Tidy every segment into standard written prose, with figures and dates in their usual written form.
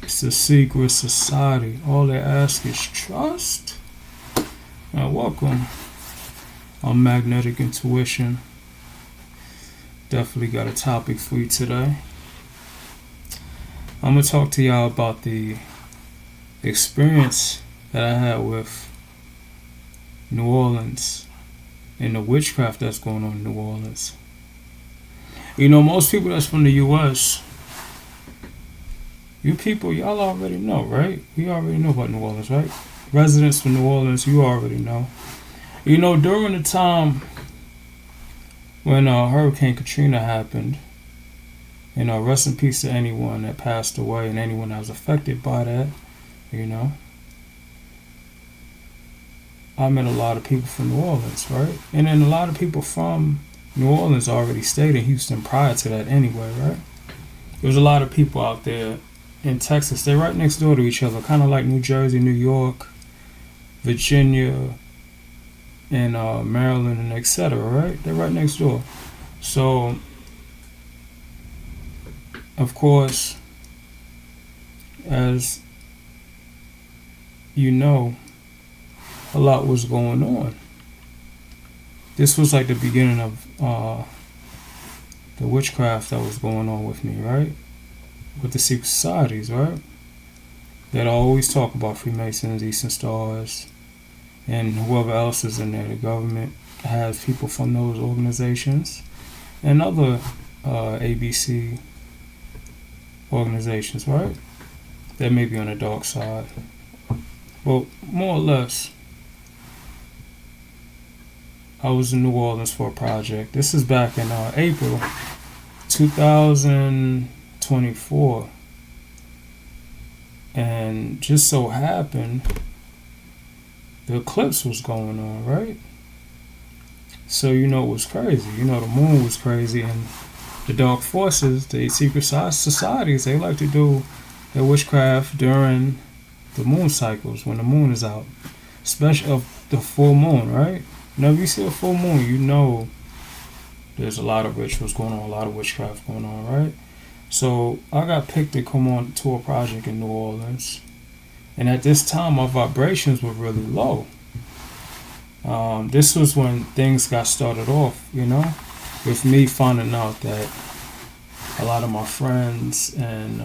It's a secret society. All they ask is trust. Now, welcome. I'm Magnetic Intuition. Definitely got a topic for you today. I'm going to talk to y'all about the experience that I had with New Orleans and the witchcraft that's going on in New Orleans. You know, most people that's from the U.S., you people, y'all already know, right? We already know about New Orleans, right? Residents from New Orleans, you already know. You know, during the time when Hurricane Katrina happened, you know, rest in peace to anyone that passed away and anyone that was affected by that, you know. I met a lot of people from New Orleans, right? And then a lot of people from New Orleans already stayed in Houston prior to that anyway, right? There was a lot of people out there in Texas. They're right next door to each other, kind of like New Jersey, New York, Virginia, and Maryland, and etc., right? They're right next door. So, of course, as you know, a lot was going on. This was like the beginning of the witchcraft that was going on with me, right? With the secret societies, right? That always talk about Freemasons, Eastern Stars, and whoever else is in there. The government has people from those organizations and other ABC organizations, right? That may be on the dark side. Well, more or less, I was in New Orleans for a project. This is back in April 2024. And just so happened, the eclipse was going on, right? So, you know, it was crazy. You know, the moon was crazy, and the dark forces, the secret societies, they like to do their witchcraft during the moon cycles, when the moon is out, especially of the full moon, right? Whenever you see a full moon, you know there's a lot of rituals going on, a lot of witchcraft going on, right? So I got picked to come on to a project in New Orleans, and at this time my vibrations were really low. This was when things got started off, you know, with me finding out that a lot of my friends and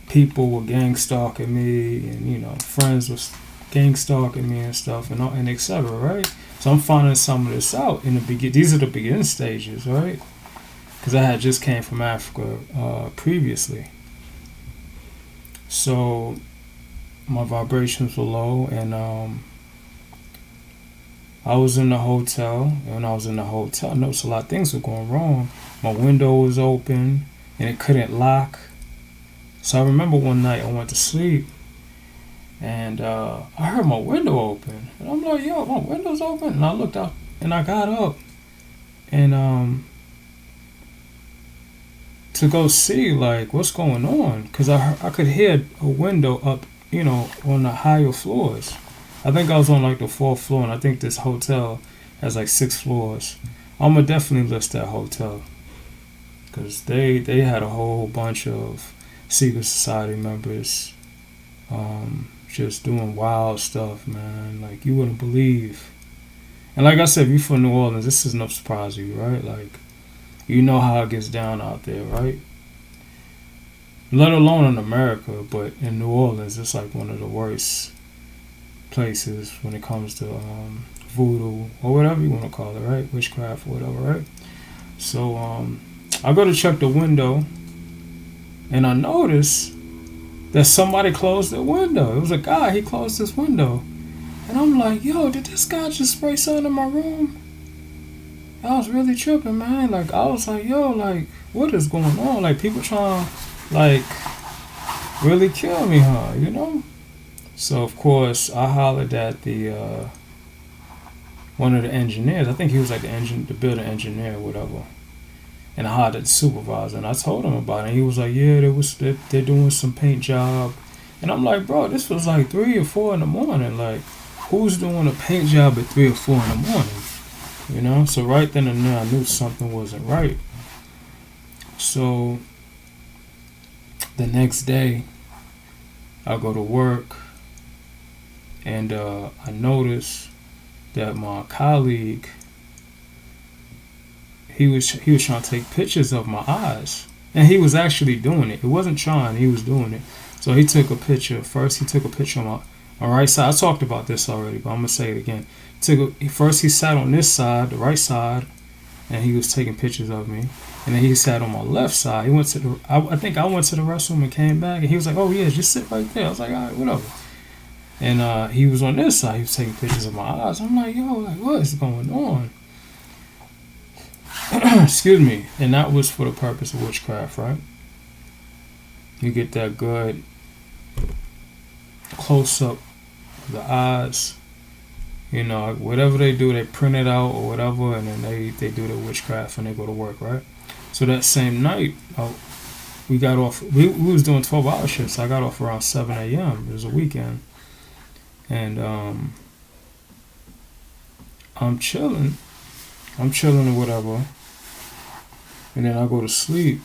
people were gang stalking me, and you know, friends was gang stalking me and stuff, and etc., right? So I'm finding some of this out in the begin. These are the beginning stages, right? Because I had just came from Africa previously, so my vibrations were low, and I was in the hotel. And when I was in the hotel, I noticed a lot of things were going wrong. My window was open, and it couldn't lock. So I remember one night I went to sleep, and I heard my window open, and I'm like, "Yo, my window's open!" And I looked out, and I got up, and to go see like what's going on, because I could hear a window up, you know, on the higher floors. I think I was on like the 4th floor, and I think this hotel has like 6 floors. I'm gonna definitely list that hotel, because they had a whole bunch of secret society members, just doing wild stuff, man. Like you wouldn't believe. And like I said, if you're from New Orleans, this is no surprise to you, right? Like, you know how it gets down out there, right? Let alone in America, but in New Orleans, it's like one of the worst places when it comes to voodoo, or whatever you want to call it, right? Witchcraft, or whatever, right? So I go to check the window, and I notice that somebody closed the window. It was a guy, he closed his window. And I'm like, yo, did this guy just spray something in my room? I was really tripping, man. Like, I was like, yo, like, what is going on? Like, people trying to, like, really kill me, huh? You know? So, of course, I hollered at the, one of the engineers. I think he was like the building engineer or whatever. And I hollered at the supervisor, and I told him about it. And he was like, yeah, they're doing some paint job. And I'm like, bro, this was like 3 or 4 in the morning. Like, who's doing a paint job at 3 or 4 in the morning? You know? So right then and there, I knew something wasn't right. So the next day, I go to work, and I notice that my colleague, he was trying to take pictures of my eyes, and he was actually doing it. He wasn't trying; he was doing it. So he took a picture. First, he took a picture of my right side. I talked about this already, but I'm gonna say it again. First, he sat on this side, the right side, and he was taking pictures of me. And then he sat on my left side. He went to the. I think I went to the restroom and came back, and he was like, "Oh yeah, just sit right there." I was like, "All right, whatever." And he was on this side. He was taking pictures of my eyes. I'm like, "Yo, like what is going on?" Excuse me. And that was for the purpose of witchcraft, right? You get that good close up of the eyes. You know, whatever they do, they print it out or whatever, and then they do their witchcraft and they go to work, right? So that same night, we got off. We was doing 12-hour shifts. I got off around 7 a.m. It was a weekend, and I'm chilling or whatever, and then I go to sleep,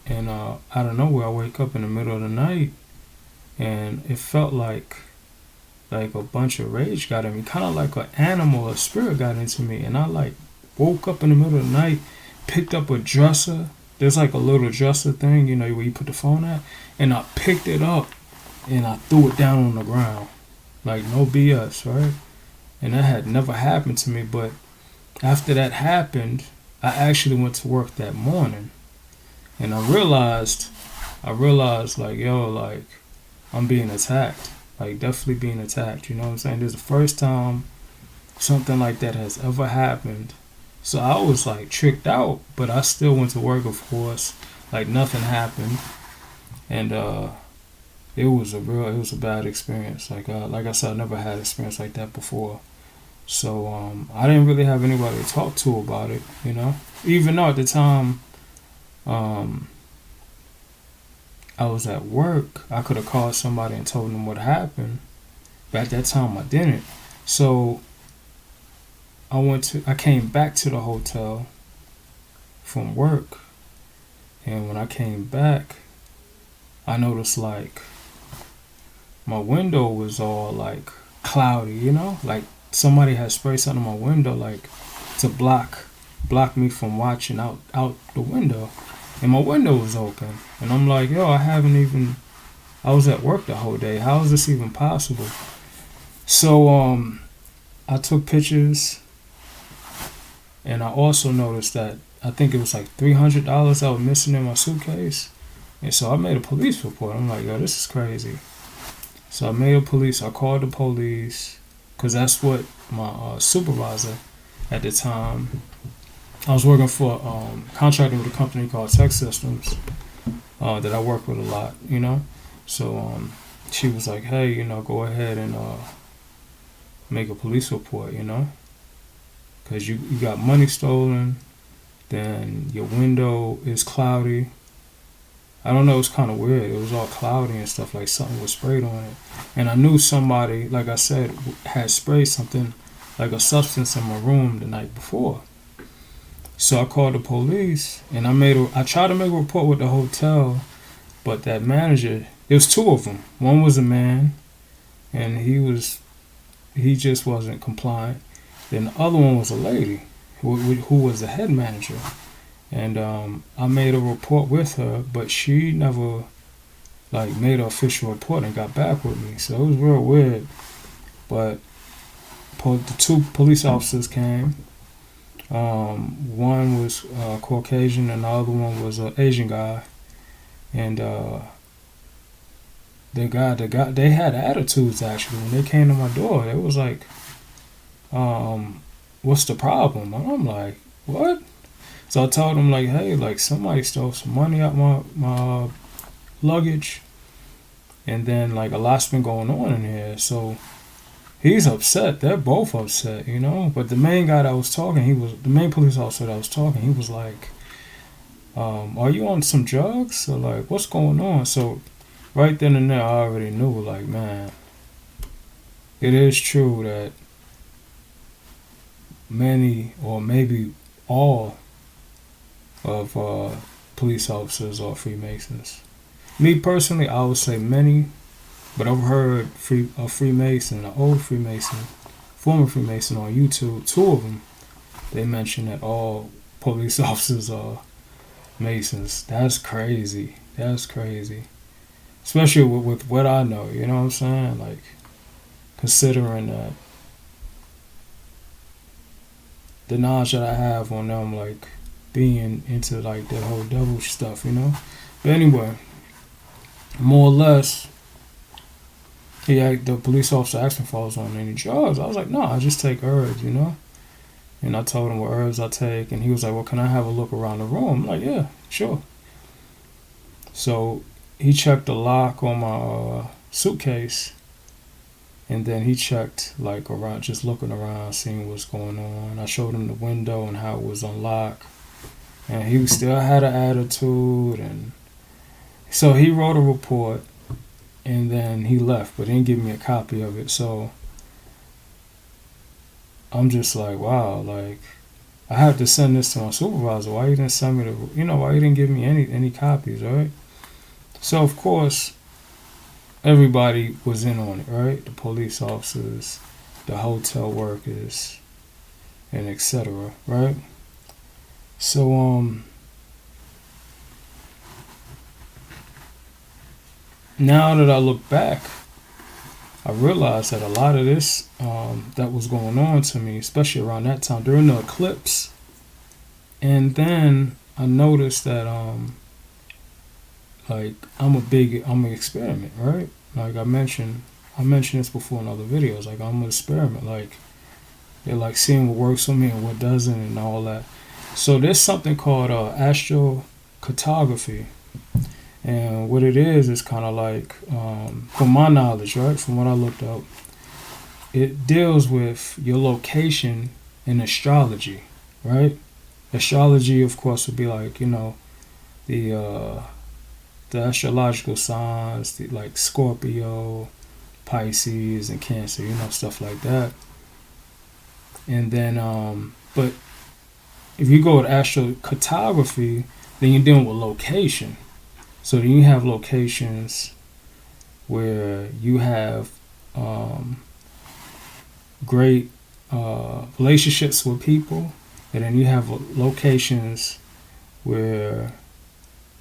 and out of nowhere I wake up in the middle of the night, and it felt like a bunch of rage got in me, kind of like an animal, a spirit got into me, and I like woke up in the middle of the night, picked up a dresser. There's like a little dresser thing, you know, where you put the phone at, and I picked it up and I threw it down on the ground, like no BS, right? And that had never happened to me, but after that happened, I actually went to work that morning, and I realized like, yo, like I'm being attacked. Like, definitely being attacked, you know what I'm saying? This is the first time something like that has ever happened. So I was like tricked out, but I still went to work, of course. Like nothing happened. And it was a bad experience. Like I said, I never had an experience like that before. So I didn't really have anybody to talk to about it, you know? Even though at the time I was at work, I could have called somebody and told them what happened, but at that time I didn't. So I came back to the hotel from work, and when I came back, I noticed like my window was all like cloudy, you know, like somebody had sprayed something on my window, like to block me from watching out the window. And my window was open. And I'm like, yo, I was at work the whole day. How is this even possible? So I took pictures, and I also noticed that I think it was like $300 that was missing in my suitcase. And so I made a police report. I'm like, yo, this is crazy. So I called the police, because that's what my supervisor at the time, I was working for contracting with a company called Tech Systems that I work with a lot, you know. So she was like, hey, you know, go ahead and make a police report, you know, because you got money stolen, then your window is cloudy. I don't know, it was kind of weird. It was all cloudy and stuff, like something was sprayed on it. And I knew somebody, like I said, had sprayed something, like a substance in my room the night before. So I called the police, and I tried to make a report with the hotel, but that manager, there was two of them. One was a man, and he just wasn't compliant. Then the other one was a lady, who was the head manager. And I made a report with her, but she never like made an official report and got back with me. So it was real weird. But the two police officers came. One was Caucasian, and the other one was an Asian guy. And they had attitudes actually. When they came to my door, they was like, what's the problem? And I'm like, what? So I told them like, hey, like somebody stole some money out my luggage, and then like a lot's been going on in here. So he's upset. They're both upset, you know. But the main guy that was talking, the main police officer that was talking. He was like, are you on some drugs? Or like, what's going on? So right then and there, I already knew, like, man, it is true that many or maybe all of police officers are Freemasons. Me personally, I would say many, but I've heard a Freemason, an old Freemason, former Freemason on YouTube, two of them, they mention that all police officers are Masons. That's crazy. That's crazy. Especially with what I know, you know what I'm saying? Like, considering that the knowledge that I have on them, like, being into, like, that whole devil stuff, you know? But anyway, more or less, the police officer asked me if I was on any drugs. I was like, no, I just take herbs, you know? And I told him what herbs I take, and he was like, well, can I have a look around the room? I'm like, yeah, sure. So he checked the lock on my suitcase, and then he checked, like, around, just looking around, seeing what's going on. I showed him the window and how it was unlocked, and he still had an attitude, and so he wrote a report, and then he left, but didn't give me a copy of it. So I'm just like, wow, like, I have to send this to my supervisor. Why you didn't send me why you didn't give me any copies, right? So, of course, everybody was in on it, right? The police officers, the hotel workers, and etc., right? So, now that I look back, I realized that a lot of this that was going on to me, especially around that time, during the eclipse, and then I noticed that, like, I'm an experiment, right? Like I mentioned this before in other videos. Like, I'm an experiment. Like, they're like seeing what works for me and what doesn't and all that. So there's something called astrocartography. And what it is kind of like, from my knowledge, right, from what I looked up, it deals with your location in astrology, right? Astrology, of course, would be like, the astrological signs, like Scorpio, Pisces, and Cancer, stuff like that. And then, but if you go with astrocartography, then you're dealing with location. So then you have locations where you have great relationships with people, and then you have locations where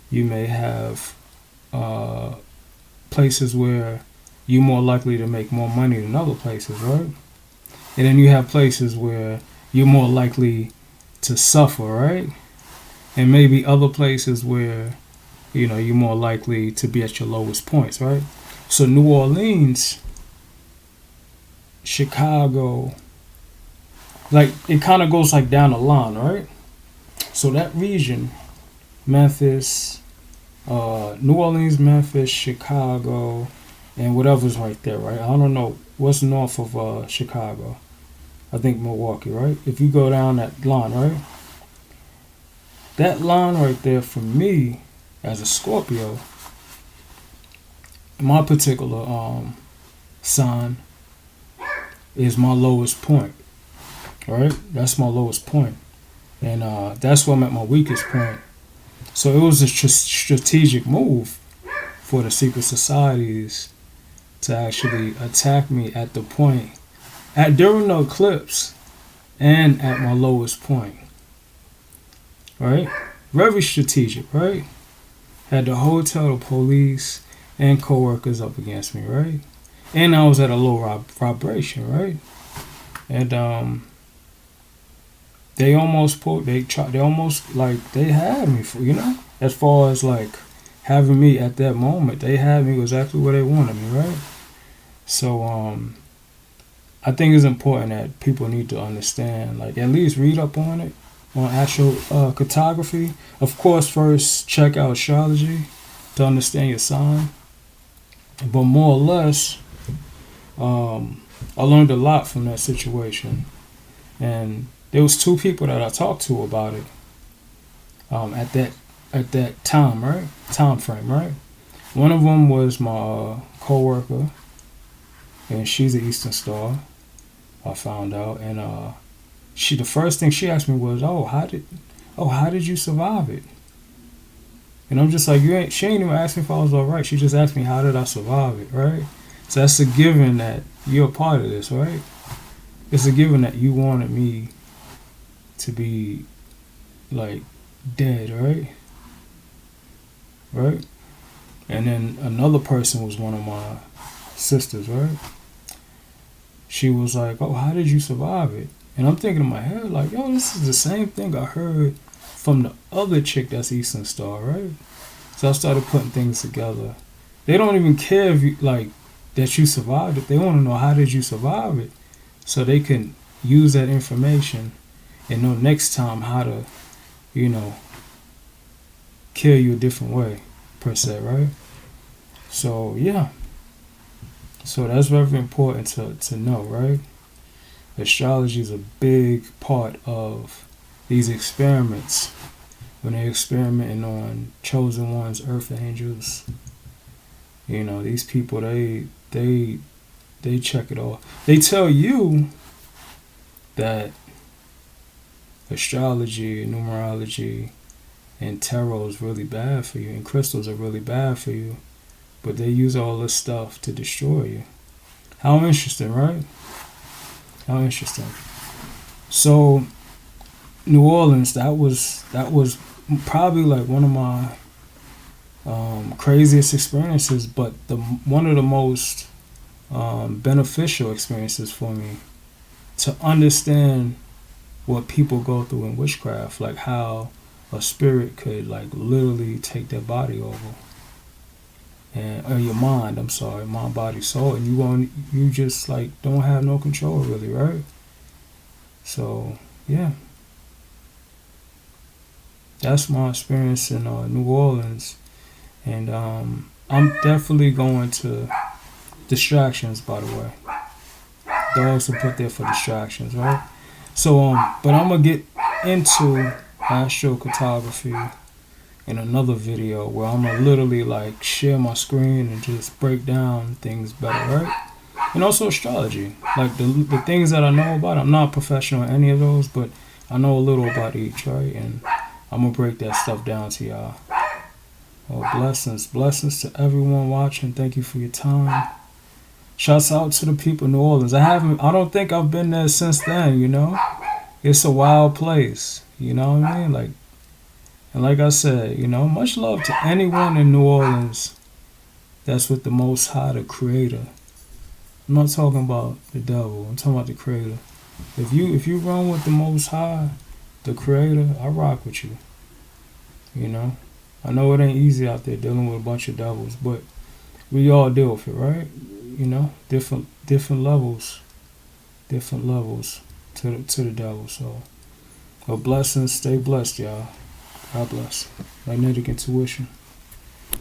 you may have places where you're more likely to make more money than other places, right? And then you have places where you're more likely to suffer, right? And maybe other places where you're more likely to be at your lowest points, right? So New Orleans, Chicago, like, it kind of goes like down the line, right? So that region, Memphis, New Orleans, Memphis, Chicago, and whatever's right there, right? I don't know what's north of Chicago. I think Milwaukee, right? If you go down that line, right? That line right there, for me, as a Scorpio, my particular sign is my lowest point, right? That's my lowest point. And that's where I'm at my weakest point. So it was a strategic move for the secret societies to actually attack me at the point, during the eclipse, and at my lowest point, right? Very strategic, right? Had the hotel, the police, and co-workers up against me, right? And I was at a low vibration, right? And they almost they had me for, as far as like having me at that moment. They had me exactly where they wanted me, right? So I think it's important that people need to understand, like, at least read up on it, on actual cartography. Of course, first check out astrology to understand your sign. But more or less, I learned a lot from that situation. And there was two people that I talked to about it at that time, right? Time frame, right? One of them was my co-worker, and she's an Eastern Star, I found out. And the first thing she asked me was, how did you survive it? And I'm just like, she ain't even asked me if I was alright. She just asked me how did I survive it, right? So that's a given that you're a part of this, right? It's a given that you wanted me to be like dead, right? Right? And then another person was one of my sisters, right? She was like, oh, how did you survive it? And I'm thinking in my head, like, yo, this is the same thing I heard from the other chick that's Eastern Star, right? So I started putting things together. They don't even care if you, like, that you survived it. They want to know how did you survive it, so they can use that information and know next time how to, you know, kill you a different way, per se, right? So yeah. So that's very important to know, right? Astrology is a big part of these experiments. When they're experimenting on chosen ones, earth angels, you know, these people, they check it all. They tell you that astrology and numerology and tarot is really bad for you, and crystals are really bad for you, but they use all this stuff to destroy you. How interesting, right? How interesting. So New Orleans, that was probably like one of my craziest experiences, but one of the most beneficial experiences for me, to understand what people go through in witchcraft, like how a spirit could like literally take their body over, or your mind. I'm sorry, mind, body, soul, and you just like don't have no control really, right? So yeah, that's my experience in New Orleans, and I'm definitely going to distractions. By the way, dogs are put there for distractions, right? So but I'm gonna get into astrocartography in another video where I'm gonna literally like share my screen and just break down things better, right? And also astrology, like the things that I know about. I'm not a professional in any of those, but I know a little about each, right? And I'm gonna break that stuff down to y'all. Oh, blessings to everyone watching. Thank you for your time. Shouts out to the people in New Orleans. I don't think I've been there since then, you know? It's a wild place, you know what I mean? Like, and like I said, you know, much love to anyone in New Orleans that's with the Most High, the Creator. I'm not talking about the devil. I'm talking about the Creator. If you run with the Most High, the Creator, I rock with you. You know, I know it ain't easy out there dealing with a bunch of devils, but we all deal with it, right? You know, different levels to the devil. So, blessings. Stay blessed, y'all. God bless. Magnetic intuition.